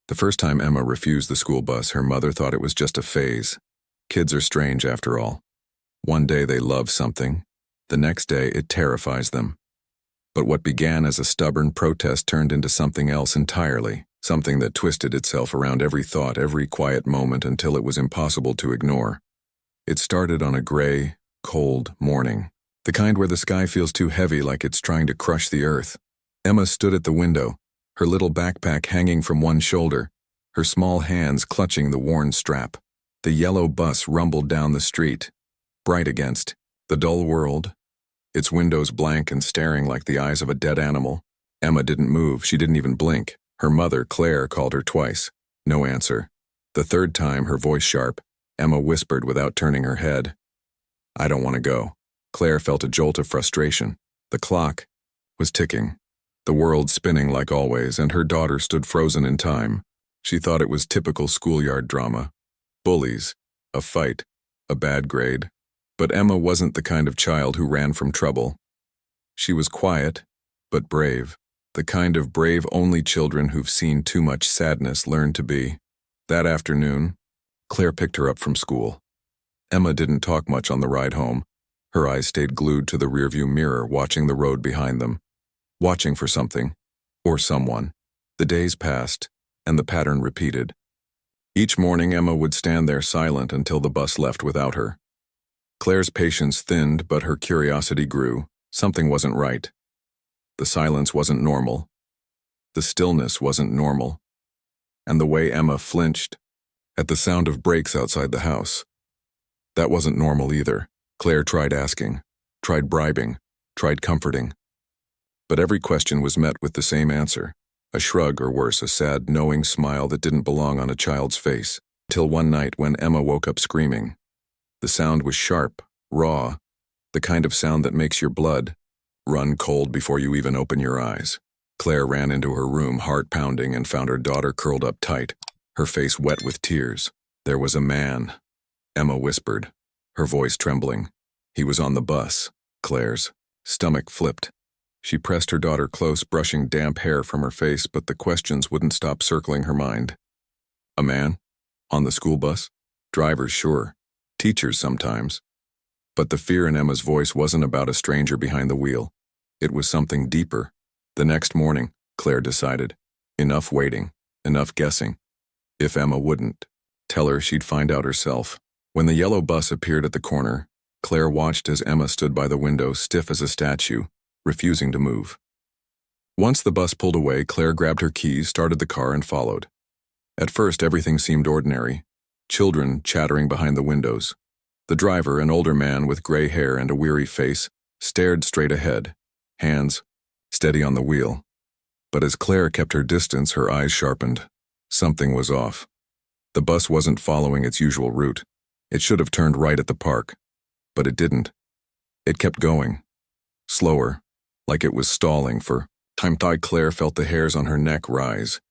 The first time Emma refused the school bus, her mother thought it was just a phase. Kids are strange after all. One day they love something, the next day it terrifies them. But what began as a stubborn protest turned into something else entirely, something that twisted itself around every thought, every quiet moment until it was impossible to ignore. It started on a gray, cold morning, the kind where the sky feels too heavy like it's trying to crush the earth. Emma stood at the window, her little backpack hanging from one shoulder, her small hands clutching the worn strap. The yellow bus rumbled down the street, bright against the dull world, its windows blank and staring like the eyes of a dead animal. Emma didn't move, she didn't even blink. Her mother, Claire, called her twice. No answer. The third time, her voice sharp, Emma whispered without turning her head. "I don't want to go." Claire felt a jolt of frustration. The clock was ticking, the world spinning like always, and her daughter stood frozen in time. She thought it was typical schoolyard drama. Bullies, a fight, a bad grade. But Emma wasn't the kind of child who ran from trouble. She was quiet, but brave. The kind of brave only children who've seen too much sadness learn to be. That afternoon, Claire picked her up from school. Emma didn't talk much on the ride home. Her eyes stayed glued to the rearview mirror, watching the road behind them. Watching for something, or someone. The days passed, and the pattern repeated. Each morning, Emma would stand there silent until the bus left without her. Claire's patience thinned, but her curiosity grew. Something wasn't right. The silence wasn't normal. The stillness wasn't normal. And the way Emma flinched at the sound of brakes outside the house. That wasn't normal either. Claire tried asking, tried bribing, tried comforting. But every question was met with the same answer. A shrug, or worse, a sad, knowing smile that didn't belong on a child's face. Till one night when Emma woke up screaming. The sound was sharp, raw, the kind of sound that makes your blood run cold before you even open your eyes. Claire ran into her room, heart pounding, and found her daughter curled up tight, her face wet with tears. "There was a man," Emma whispered, her voice trembling. "He was on the bus." Claire's stomach flipped. She pressed her daughter close, brushing damp hair from her face, but the questions wouldn't stop circling her mind. A man? On the school bus? Drivers, sure. Teachers sometimes. But the fear in Emma's voice wasn't about a stranger behind the wheel. It was something deeper. The next morning, Claire decided. Enough waiting, enough guessing. If Emma wouldn't tell her, she'd find out herself. When the yellow bus appeared at the corner, Claire watched as Emma stood by the window, stiff as a statue, refusing to move. Once the bus pulled away, Claire grabbed her keys, started the car, and followed. At first, everything seemed ordinary. Children chattering behind the windows. The driver, an older man with gray hair and a weary face, stared straight ahead, hands steady on the wheel. But as Claire kept her distance, her eyes sharpened. Something was off. The bus wasn't following its usual route. It should have turned right at the park. But it didn't. It kept going. Slower, like it was stalling for time. Claire felt the hairs on her neck rise.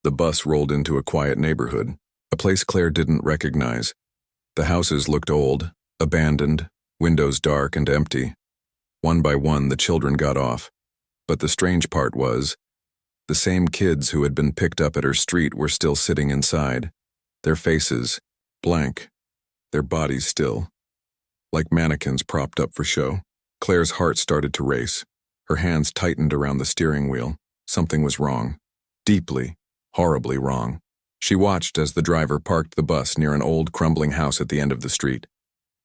The bus rolled into a quiet neighborhood, a place Claire didn't recognize. The houses looked old, abandoned, windows dark and empty. One by one, the children got off. But the strange part was, the same kids who had been picked up at her street were still sitting inside, their faces blank, their bodies still, like mannequins propped up for show. Claire's heart started to race. Her hands tightened around the steering wheel. Something was wrong. Deeply, horribly wrong. She watched as the driver parked the bus near an old, crumbling house at the end of the street.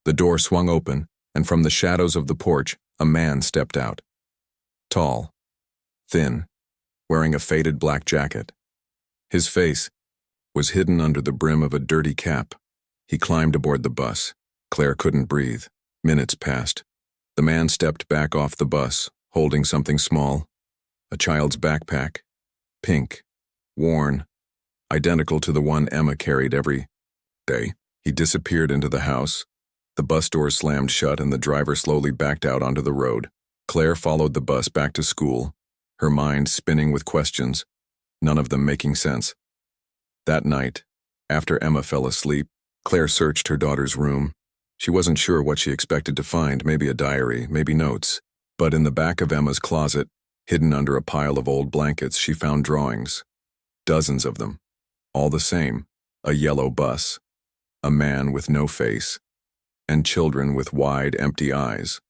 The door swung open, and from the shadows of the porch, a man stepped out. Tall, thin, wearing a faded black jacket. His face was hidden under the brim of a dirty cap. He climbed aboard the bus. Claire couldn't breathe. Minutes passed. The man stepped back off the bus, holding something small. A child's backpack. Pink. Worn. Identical to the one Emma carried every day. He disappeared into the house. The bus doors slammed shut and the driver slowly backed out onto the road. Claire followed the bus back to school, her mind spinning with questions, none of them making sense. That night, after Emma fell asleep, Claire searched her daughter's room. She wasn't sure what she expected to find, maybe a diary, maybe notes. But in the back of Emma's closet, hidden under a pile of old blankets, she found drawings. Dozens of them. All the same, a yellow bus, a man with no face, and children with wide, empty eyes.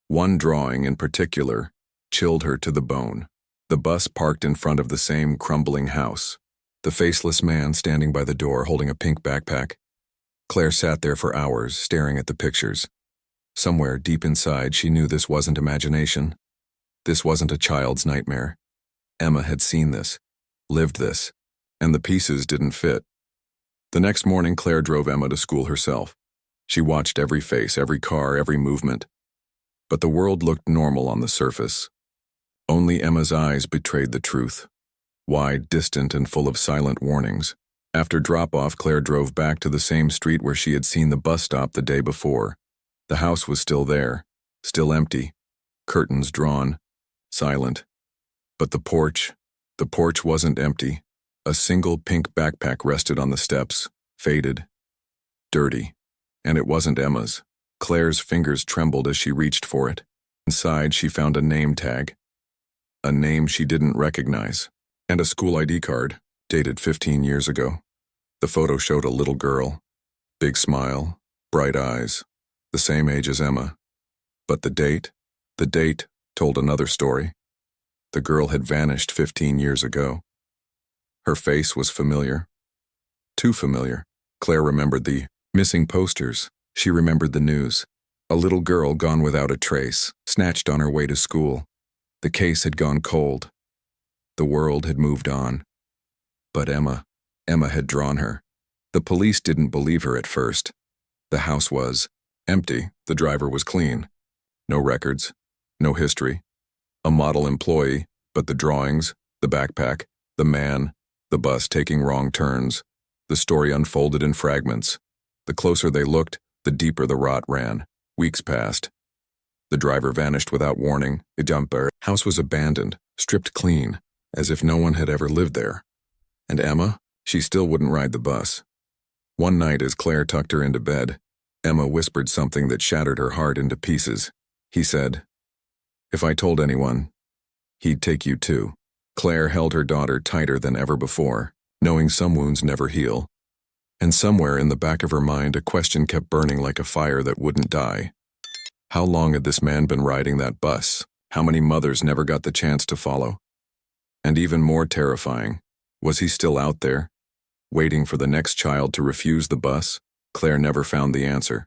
One drawing in particular chilled her to the bone. The bus parked in front of the same crumbling house. The faceless man standing by the door holding a pink backpack. Claire sat there for hours, staring at the pictures. Somewhere deep inside, she knew this wasn't imagination. This wasn't a child's nightmare. Emma had seen this, lived this, and the pieces didn't fit. The next morning, Claire drove Emma to school herself. She watched every face, every car, every movement. But the world looked normal on the surface. Only Emma's eyes betrayed the truth. Wide, distant, and full of silent warnings. After drop-off, Claire drove back to the same street where she had seen the bus stop the day before. The house was still there, still empty, curtains drawn, silent. But the porch wasn't empty. A single pink backpack rested on the steps, faded, dirty. And it wasn't Emma's. Claire's fingers trembled as she reached for it. Inside, she found a name tag. A name she didn't recognize. And a school ID card, dated 15 years ago. The photo showed a little girl. Big smile, bright eyes, the same age as Emma. But the date told another story. The girl had vanished 15 years ago. Her face was familiar. Too familiar. Claire remembered the missing posters. She remembered the news. A little girl gone without a trace, snatched on her way to school. The case had gone cold. The world had moved on. But Emma had drawn her. The police didn't believe her at first. The house was empty. The driver was clean. No records, no history. A model employee, but the drawings, the backpack, the man, the bus taking wrong turns. The story unfolded in fragments. The closer they looked, the deeper the rot ran. Weeks passed. The driver vanished without warning. The house was abandoned, stripped clean, as if no one had ever lived there. And Emma? She still wouldn't ride the bus. One night, as Claire tucked her into bed, Emma whispered something that shattered her heart into pieces. He said, "If I told anyone, he'd take you too." Claire held her daughter tighter than ever before, knowing some wounds never heal. And somewhere in the back of her mind, a question kept burning like a fire that wouldn't die. How long had this man been riding that bus? How many mothers never got the chance to follow? And even more terrifying, was he still out there, waiting for the next child to refuse the bus? Claire never found the answer.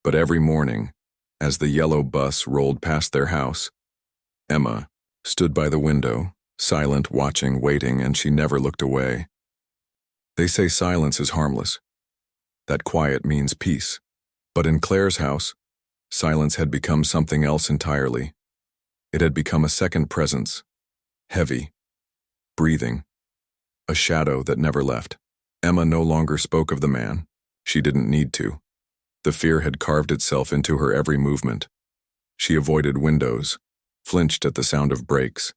But every morning, as the yellow bus rolled past their house, Emma stood by the window, silent, watching, waiting, and she never looked away. They say silence is harmless, that quiet means peace. But in Claire's house, silence had become something else entirely. It had become a second presence, heavy, breathing, a shadow that never left. Emma no longer spoke of the man. She didn't need to. The fear had carved itself into her every movement. She avoided windows, flinched at the sound of brakes,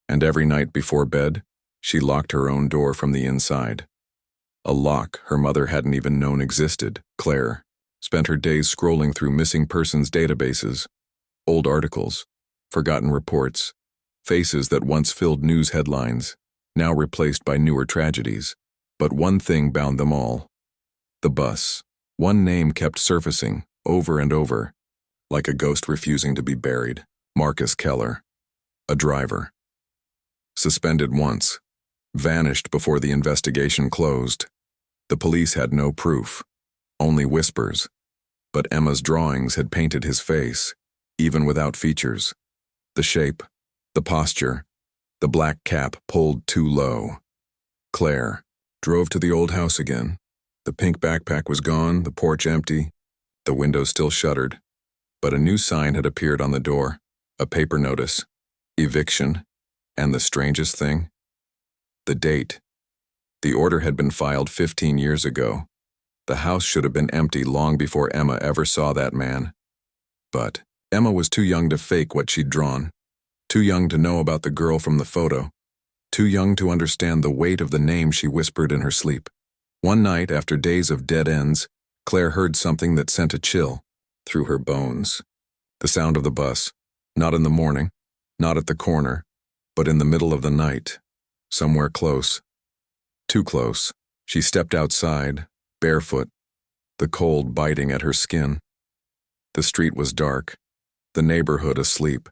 and every night before bed, she locked her own door from the inside. A lock her mother hadn't even known existed. Claire spent her days scrolling through missing persons databases, old articles, forgotten reports, faces that once filled news headlines, now replaced by newer tragedies. But one thing bound them all: the bus. One name kept surfacing over and over, like a ghost refusing to be buried. Marcus Keller, a driver. Suspended once, vanished before the investigation closed. The police had no proof, only whispers. But Emma's drawings had painted his face, even without features. The shape, the posture, the black cap pulled too low. Claire drove to the old house again. The pink backpack was gone, the porch empty, the window still shuttered. But a new sign had appeared on the door, a paper notice, eviction, and the strangest thing, the date. The order had been filed 15 years ago. The house should have been empty long before Emma ever saw that man. But Emma was too young to fake what she'd drawn, too young to know about the girl from the photo, too young to understand the weight of the name she whispered in her sleep. One night, after days of dead ends, Claire heard something that sent a chill through her bones. The sound of the bus, not in the morning, not at the corner, but in the middle of the night, somewhere close. Too close. She stepped outside, barefoot, the cold biting at her skin. The street was dark, the neighborhood asleep.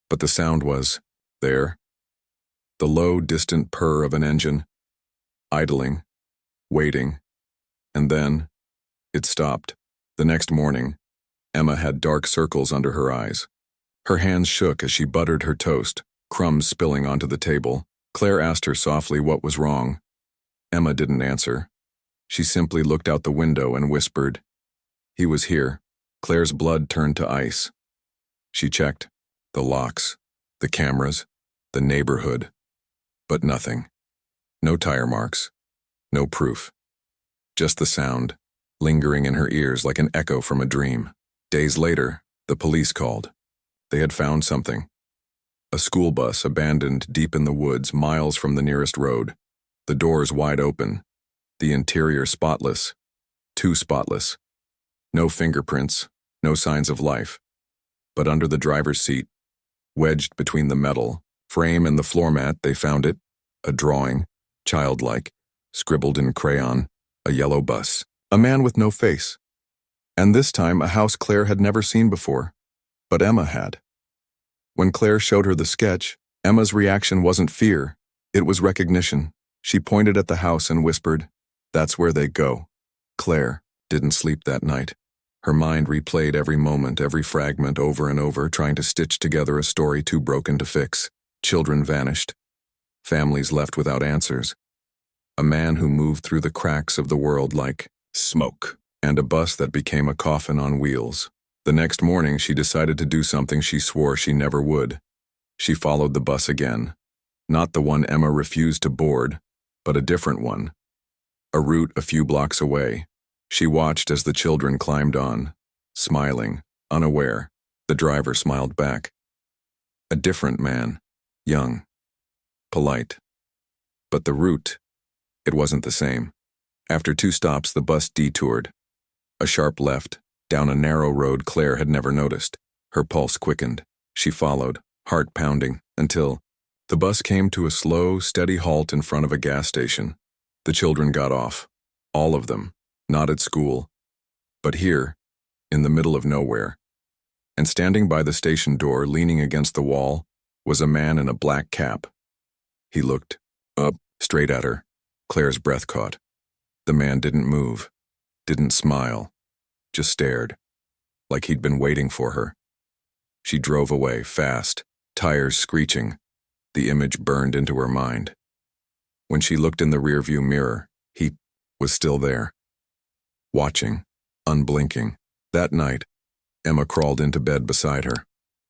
But the sound was there. The low, distant purr of an engine, idling, waiting, and then it stopped. The next morning, Emma had dark circles under her eyes. Her hands shook as she buttered her toast, crumbs spilling onto the table. Claire asked her softly what was wrong. Emma didn't answer. She simply looked out the window and whispered, "He was here." Claire's blood turned to ice. She checked the locks, the cameras, the neighborhood, but nothing. No tire marks, no proof. Just the sound, lingering in her ears like an echo from a dream. Days later, the police called. They had found something. A school bus abandoned deep in the woods, miles from the nearest road. The doors wide open, the interior spotless, too spotless. No fingerprints, no signs of life. But under the driver's seat, wedged between the metal frame and the floor mat, they found it, a drawing, childlike, scribbled in crayon, a yellow bus, a man with no face. And this time a house Claire had never seen before, but Emma had. When Claire showed her the sketch, Emma's reaction wasn't fear, it was recognition. She pointed at the house and whispered, "That's where they go." Claire didn't sleep that night. Her mind replayed every moment, every fragment over and over, trying to stitch together a story too broken to fix. Children vanished. Families left without answers. A man who moved through the cracks of the world like smoke, and a bus that became a coffin on wheels. The next morning, she decided to do something she swore she never would. She followed the bus again. Not the one Emma refused to board, but a different one. A route a few blocks away. She watched as the children climbed on, smiling, unaware. The driver smiled back. A different man, young, polite. But the route, it wasn't the same. After 2 stops, the bus detoured. A sharp left, down a narrow road Claire had never noticed. Her pulse quickened. She followed, heart pounding, until the bus came to a slow, steady halt in front of a gas station. The children got off. All of them. Not at school, but here, in the middle of nowhere. And standing by the station door, leaning against the wall, was a man in a black cap. He looked up, straight at her. Claire's breath caught. The man didn't move, didn't smile, just stared, like he'd been waiting for her. She drove away, fast, tires screeching. The image burned into her mind. When she looked in the rearview mirror, he was still there. Watching, unblinking. That night, Emma crawled into bed beside her.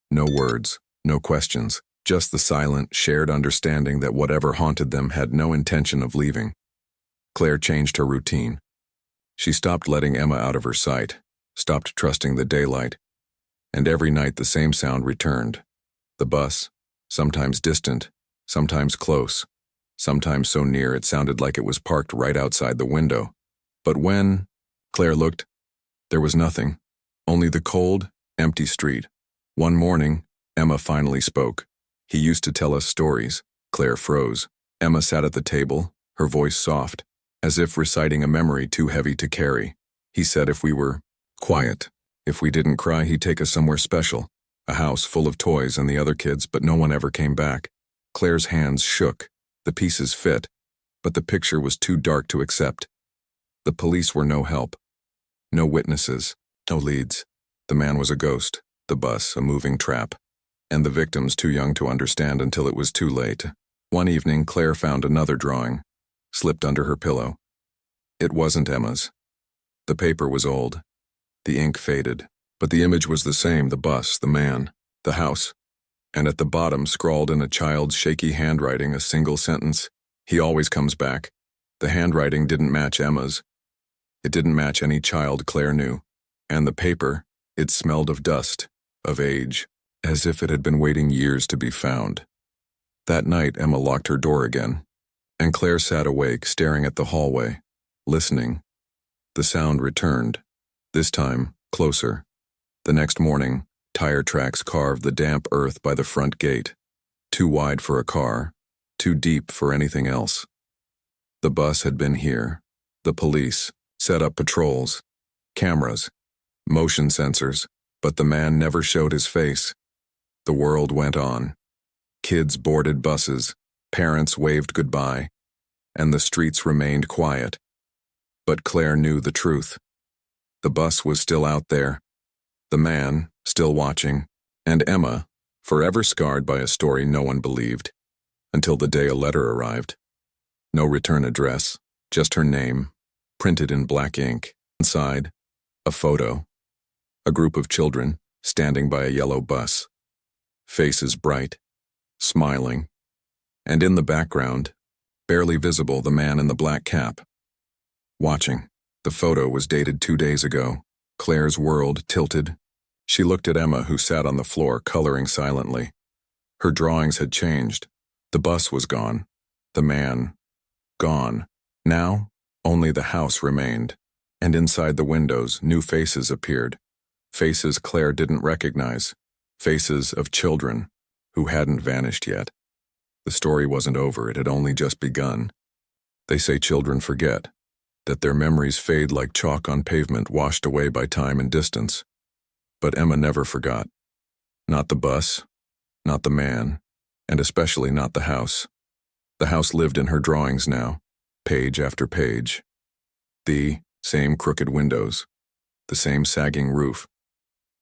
No words, no questions, just the silent, shared understanding that whatever haunted them had no intention of leaving. Claire changed her routine. She stopped letting Emma out of her sight, stopped trusting the daylight, and every night the same sound returned. The bus, sometimes distant, sometimes close, sometimes so near it sounded like it was parked right outside the window. But when Claire looked, there was nothing, only the cold, empty street. One morning, Emma finally spoke. "He used to tell us stories." Claire froze. Emma sat at the table, her voice soft, as if reciting a memory too heavy to carry. "He said if we were quiet, if we didn't cry, he'd take us somewhere special, a house full of toys and the other kids, but no one ever came back." Claire's hands shook. The pieces fit, but the picture was too dark to accept. The police were no help. No witnesses, no leads. The man was a ghost, the bus a moving trap, and the victims too young to understand until it was too late. One evening, Claire found another drawing, slipped under her pillow. It wasn't Emma's. The paper was old. The ink faded, but the image was the same, the bus, the man, the house. And at the bottom, scrawled in a child's shaky handwriting, a single sentence, "He always comes back." The handwriting didn't match Emma's. It didn't match any child Claire knew. And the paper, it smelled of dust, of age, as if it had been waiting years to be found. That night, Emma locked her door again, and Claire sat awake, staring at the hallway, listening. The sound returned, this time closer. The next morning, tire tracks carved the damp earth by the front gate, too wide for a car, too deep for anything else. The bus had been here. The police set up patrols, cameras, motion sensors, but the man never showed his face. The world went on. Kids boarded buses, parents waved goodbye, and the streets remained quiet. But Claire knew the truth. The bus was still out there, the man still watching, and Emma, forever scarred by a story no one believed, until the day a letter arrived. No return address, just her name, printed in black ink. Inside, a photo. A group of children standing by a yellow bus. Faces bright, smiling, and in the background, barely visible, the man in the black cap. Watching. The photo was dated 2 days ago. Claire's world tilted. She looked at Emma, who sat on the floor, coloring silently. Her drawings had changed. The bus was gone. The man, gone. Now, only the house remained. And inside the windows, new faces appeared. Faces Claire didn't recognize. Faces of children who hadn't vanished yet. The story wasn't over, it had only just begun. They say children forget, that their memories fade like chalk on pavement washed away by time and distance. But Emma never forgot. Not the bus, not the man, and especially not the house. The house lived in her drawings now, page after page. The same crooked windows, the same sagging roof,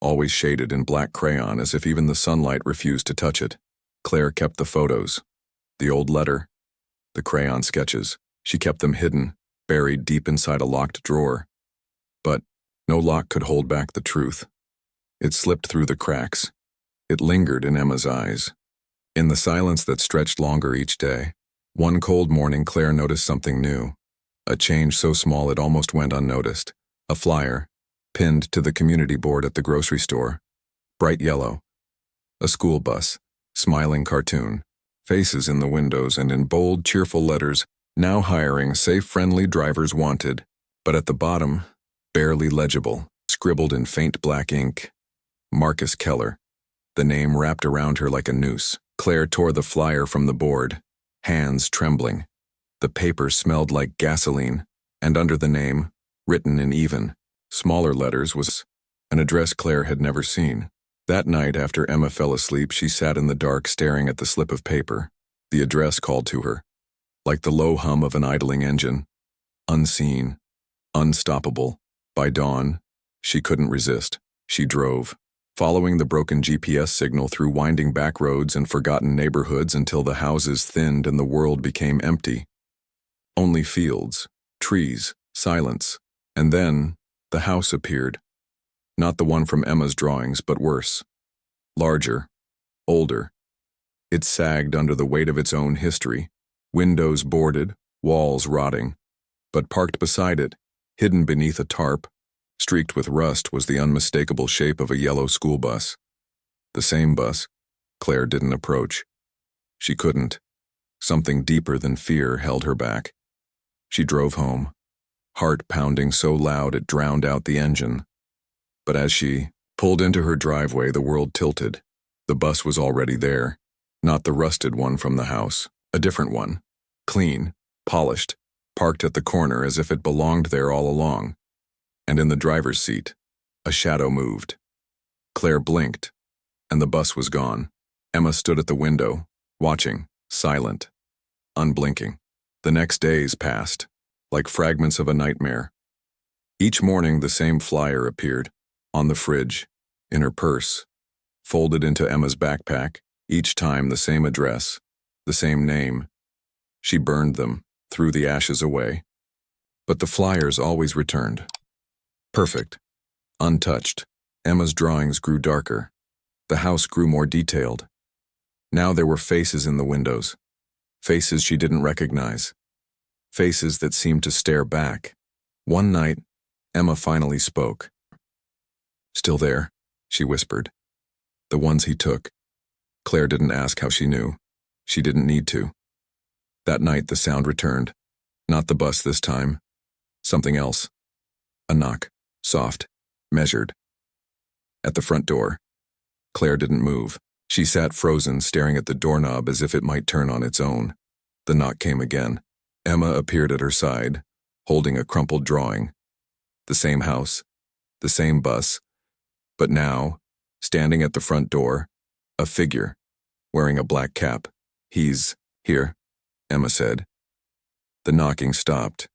always shaded in black crayon as if even the sunlight refused to touch it. Claire kept the photos, the old letter, the crayon sketches. She kept them hidden, buried deep inside a locked drawer. But no lock could hold back the truth. It slipped through the cracks. It lingered in Emma's eyes. In the silence that stretched longer each day, one cold morning Claire noticed something new. A change so small it almost went unnoticed. A flyer, pinned to the community board at the grocery store. Bright yellow. A school bus, smiling cartoon. Faces in the windows and in bold, cheerful letters, now hiring safe, friendly drivers wanted. But at the bottom, barely legible, scribbled in faint black ink. Marcus Keller. The name wrapped around her like a noose. Claire tore the flyer from the board, hands trembling. The paper smelled like gasoline, and under the name, written in even, smaller letters, was an address Claire had never seen. That night, after Emma fell asleep, she sat in the dark staring at the slip of paper. The address called to her, like the low hum of an idling engine. Unseen, unstoppable. By dawn, she couldn't resist. She drove, following the broken GPS signal through winding back roads and forgotten neighborhoods until the houses thinned and the world became empty. Only fields, trees, silence. And then, the house appeared. Not the one from Emma's drawings, but worse. Larger, older. It sagged under the weight of its own history, windows boarded, walls rotting. But parked beside it, hidden beneath a tarp, streaked with rust, was the unmistakable shape of a yellow school bus. The same bus. Claire didn't approach. She couldn't. Something deeper than fear held her back. She drove home, heart pounding so loud it drowned out the engine. But as she pulled into her driveway, the world tilted. The bus was already there. Not the rusted one from the house, a different one. Clean, polished, parked at the corner as if it belonged there all along. And in the driver's seat, a shadow moved. Claire blinked, and the bus was gone. Emma stood at the window, watching, silent, unblinking. The next days passed, like fragments of a nightmare. Each morning the same flyer appeared, on the fridge, in her purse, folded into Emma's backpack, each time the same address, the same name. She burned them, threw the ashes away. But the flyers always returned. Perfect, untouched. Emma's drawings grew darker. The house grew more detailed. Now there were faces in the windows, faces she didn't recognize, faces that seemed to stare back. One night, Emma finally spoke. "Still there," she whispered. "The ones he took." Claire didn't ask how she knew. She didn't need to. That night the sound returned. Not the bus this time. Something else. A knock. Soft. Measured. At the front door. Claire didn't move. She sat frozen, staring at the doorknob as if it might turn on its own. The knock came again. Emma appeared at her side, holding a crumpled drawing. The same house, the same bus, but now, standing at the front door, a figure, wearing a black cap. "He's here," Emma said. The knocking stopped.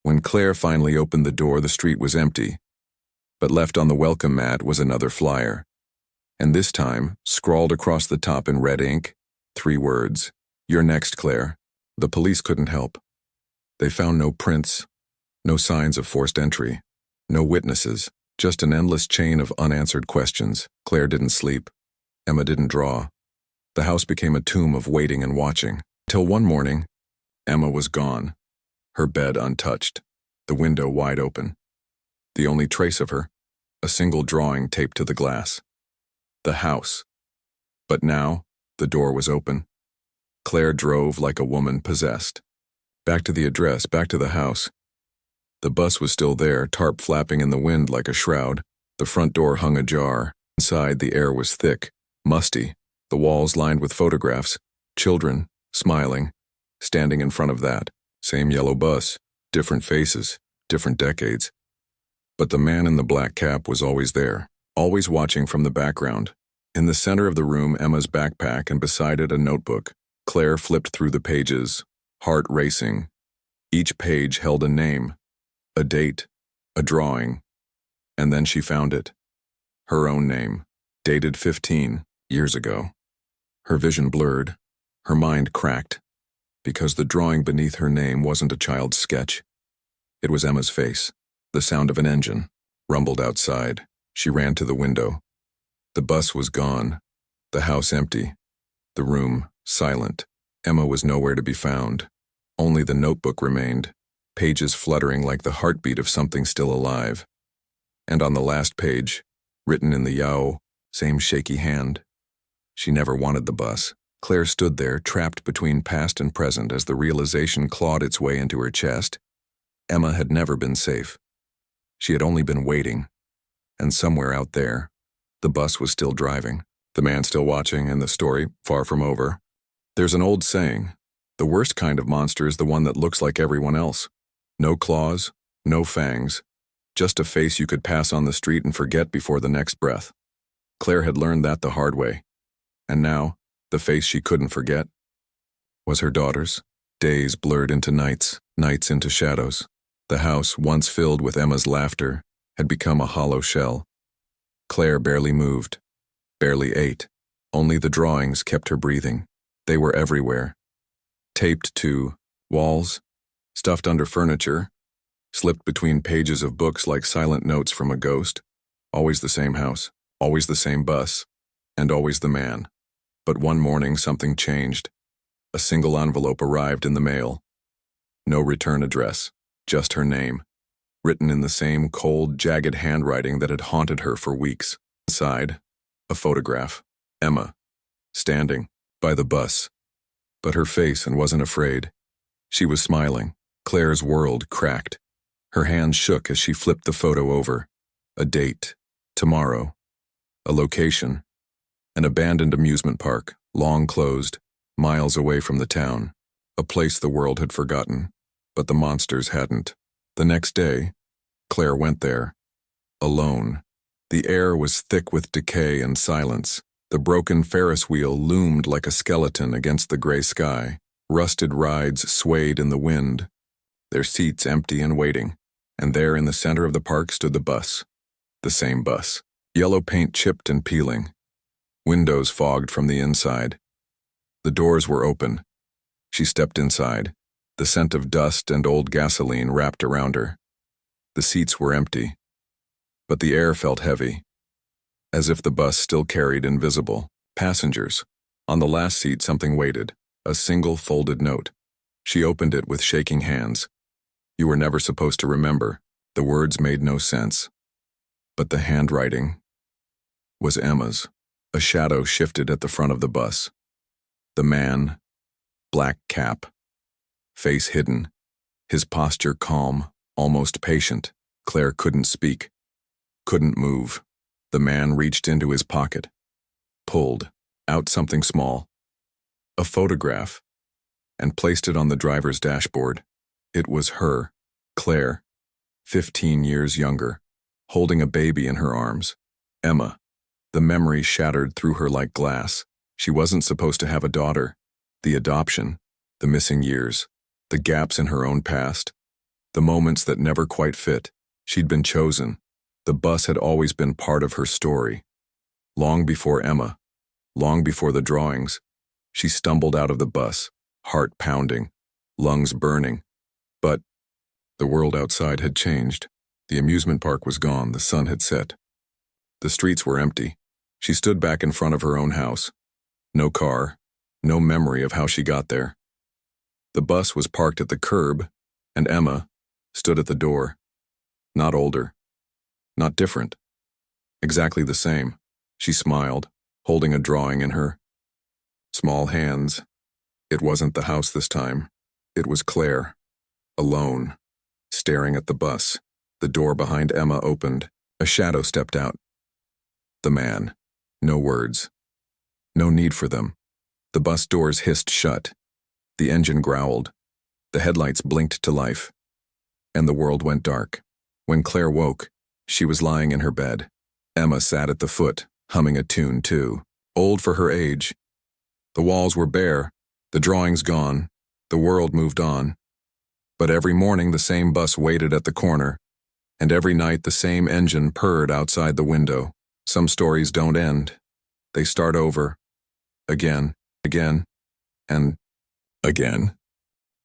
When Claire finally opened the door, the street was empty, but left on the welcome mat was another flyer. And this time, scrawled across the top in red ink, 3 words: "You're next, Claire." The police couldn't help. They found no prints, no signs of forced entry, no witnesses, just an endless chain of unanswered questions. Claire didn't sleep. Emma didn't draw. The house became a tomb of waiting and watching. Till one morning, Emma was gone, her bed untouched, the window wide open. The only trace of her, a single drawing taped to the glass. The house. But now, the door was open. Claire drove like a woman possessed. Back to the address, back to the house. The bus was still there, tarp flapping in the wind like a shroud. The front door hung ajar. Inside, the air was thick, musty, the walls lined with photographs, children, smiling, standing in front of that. Same yellow bus, different faces, different decades. But the man in the black cap was always there, always watching from the background. In the center of the room, Emma's backpack, and beside it a notebook. Claire flipped through the pages, heart racing. Each page held a name, a date, a drawing, and then she found it. Her own name, dated 15 years ago. Her vision blurred, her mind cracked, because the drawing beneath her name wasn't a child's sketch. It was Emma's face. The sound of an engine rumbled outside. She ran to the window. The bus was gone, the house empty, the room silent. Emma was nowhere to be found. Only the notebook remained, pages fluttering like the heartbeat of something still alive. And on the last page, written in the Yao, same shaky hand, she never wanted the bus. Claire stood there, trapped between past and present as the realization clawed its way into her chest. Emma had never been safe. She had only been waiting. And somewhere out there, the bus was still driving, the man still watching, and the story far from over. There's an old saying, the worst kind of monster is the one that looks like everyone else. No claws, no fangs, just a face you could pass on the street and forget before the next breath. Claire had learned that the hard way. And now, the face she couldn't forget was her daughter's. Days blurred into nights, nights into shadows. The house, once filled with Emma's laughter, had become a hollow shell. Claire barely moved, barely ate. Only the drawings kept her breathing. They were everywhere. Taped to walls, stuffed under furniture, slipped between pages of books like silent notes from a ghost. Always the same house, always the same bus, and always the man. But one morning something changed. A single envelope arrived in the mail. No return address, just her name, written in the same cold, jagged handwriting that had haunted her for weeks. Inside, a photograph. Emma, standing by the bus. But her face wasn't afraid. She was smiling. Claire's world cracked. Her hands shook as she flipped the photo over. A date, tomorrow. A location, an abandoned amusement park, long closed, miles away from the town. A place the world had forgotten, but the monsters hadn't. The next day, Claire went there, alone. The air was thick with decay and silence. The broken Ferris wheel loomed like a skeleton against the gray sky. Rusted rides swayed in the wind, their seats empty and waiting. And there in the center of the park stood the bus. The same bus. Yellow paint chipped and peeling. Windows fogged from the inside. The doors were open. She stepped inside. The scent of dust and old gasoline wrapped around her. The seats were empty, but the air felt heavy, as if the bus still carried invisible passengers. On the last seat something waited, a single folded note. She opened it with shaking hands. You were never supposed to remember. The words made no sense. But the handwriting was Emma's. A shadow shifted at the front of the bus. The man, black cap, face hidden, his posture calm, almost patient. Claire couldn't speak, couldn't move. The man reached into his pocket, pulled out something small. A photograph. and placed it on the driver's dashboard. It was her, Claire, 15 years younger, holding a baby in her arms. Emma. The memory shattered through her like glass. She wasn't supposed to have a daughter. The adoption, the missing years, the gaps in her own past, the moments that never quite fit. She'd been chosen. The bus had always been part of her story. Long before Emma, long before the drawings, she stumbled out of the bus, heart pounding, lungs burning. But the world outside had changed. The amusement park was gone, the sun had set. The streets were empty. She stood back in front of her own house. No car, no memory of how she got there. The bus was parked at the curb, and Emma stood at the door. Not older, not different. Exactly the same. She smiled, holding a drawing in her small hands. It wasn't the house this time. It was Claire, alone, staring at the bus. The door behind Emma opened. A shadow stepped out. The man. No words. No need for them. The bus doors hissed shut. The engine growled. The headlights blinked to life. And the world went dark. When Claire woke, she was lying in her bed. Emma sat at the foot, humming a tune too. Old for her age. The walls were bare, the drawings gone, the world moved on. But every morning the same bus waited at the corner, and every night the same engine purred outside the window. Some stories don't end. They start over. Again, and again.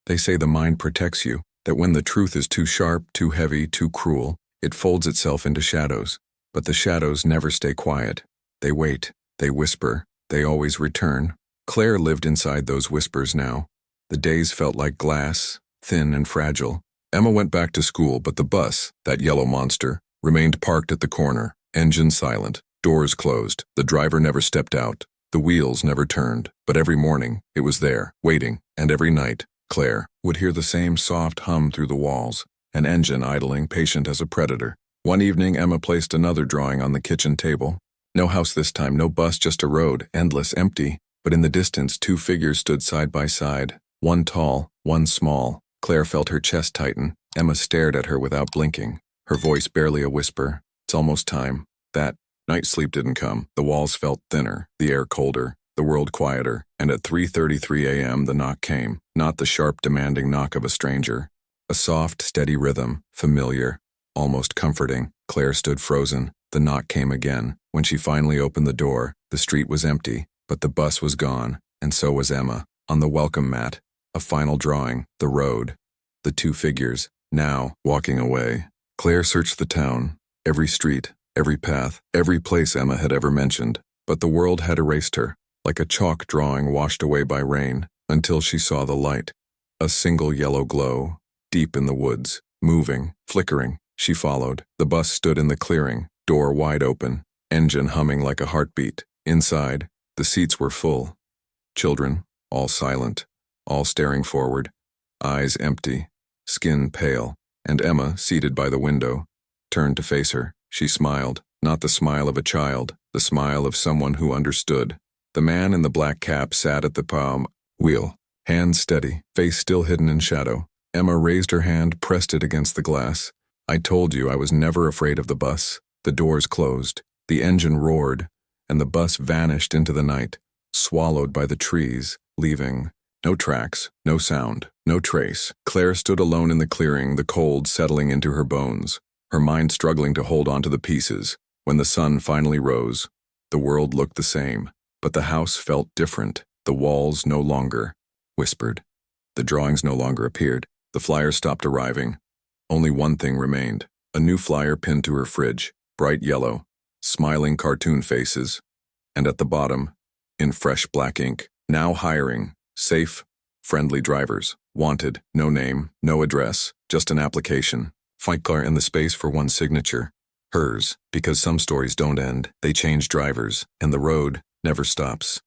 They say the mind protects you, that when the truth is too sharp, too heavy, too cruel, it folds itself into shadows. But the shadows never stay quiet. They wait, they whisper, they always return. Claire lived inside those whispers now. The days felt like glass, thin and fragile. Emma went back to school, but the bus, that yellow monster, remained parked at the corner, engine silent, doors closed. The driver never stepped out. The wheels never turned. But every morning, it was there, waiting, and every night, Claire would hear the same soft hum through the walls, an engine idling, patient as a predator. One evening, Emma placed another drawing on the kitchen table. No house this time, no bus, just a road, endless, empty. But in the distance, two figures stood side by side, one tall, one small. Claire felt her chest tighten. Emma stared at her without blinking, her voice barely a whisper. It's almost time. That night sleep didn't come. The walls felt thinner, the air colder, the world quieter, and at 3:33 a.m. the knock came, not the sharp, demanding knock of a stranger. A soft, steady rhythm, familiar, almost comforting. Claire stood frozen. The knock came again. When she finally opened the door, the street was empty, but the bus was gone, and so was Emma. On the welcome mat, a final drawing, the road, the two figures, now walking away. Claire searched the town, every street, every path, every place Emma had ever mentioned, but the world had erased her, like a chalk drawing washed away by rain, until she saw the light. A single yellow glow, deep in the woods, moving, flickering. She followed. The bus stood in the clearing, door wide open, engine humming like a heartbeat. Inside, the seats were full. Children, all silent, all staring forward, eyes empty, skin pale, and Emma, seated by the window, turned to face her. She smiled, not the smile of a child, the smile of someone who understood. The man in the black cap sat at the palm wheel, hands steady, face still hidden in shadow. Emma raised her hand, pressed it against the glass. I told you I was never afraid of the bus. The doors closed, the engine roared, and the bus vanished into the night, swallowed by the trees, leaving no tracks, no sound, no trace. Claire stood alone in the clearing, the cold settling into her bones, her mind struggling to hold on to the pieces. When the sun finally rose, the world looked the same, but the house felt different. The walls no longer whispered. The drawings no longer appeared. The flyers stopped arriving. Only one thing remained, a new flyer pinned to her fridge, bright yellow, smiling cartoon faces, and at the bottom, in fresh black ink, now hiring, safe, friendly drivers, wanted, no name, no address, just an application. Find Claire in the space for one signature, hers, because some stories don't end, they change drivers, and the road never stops.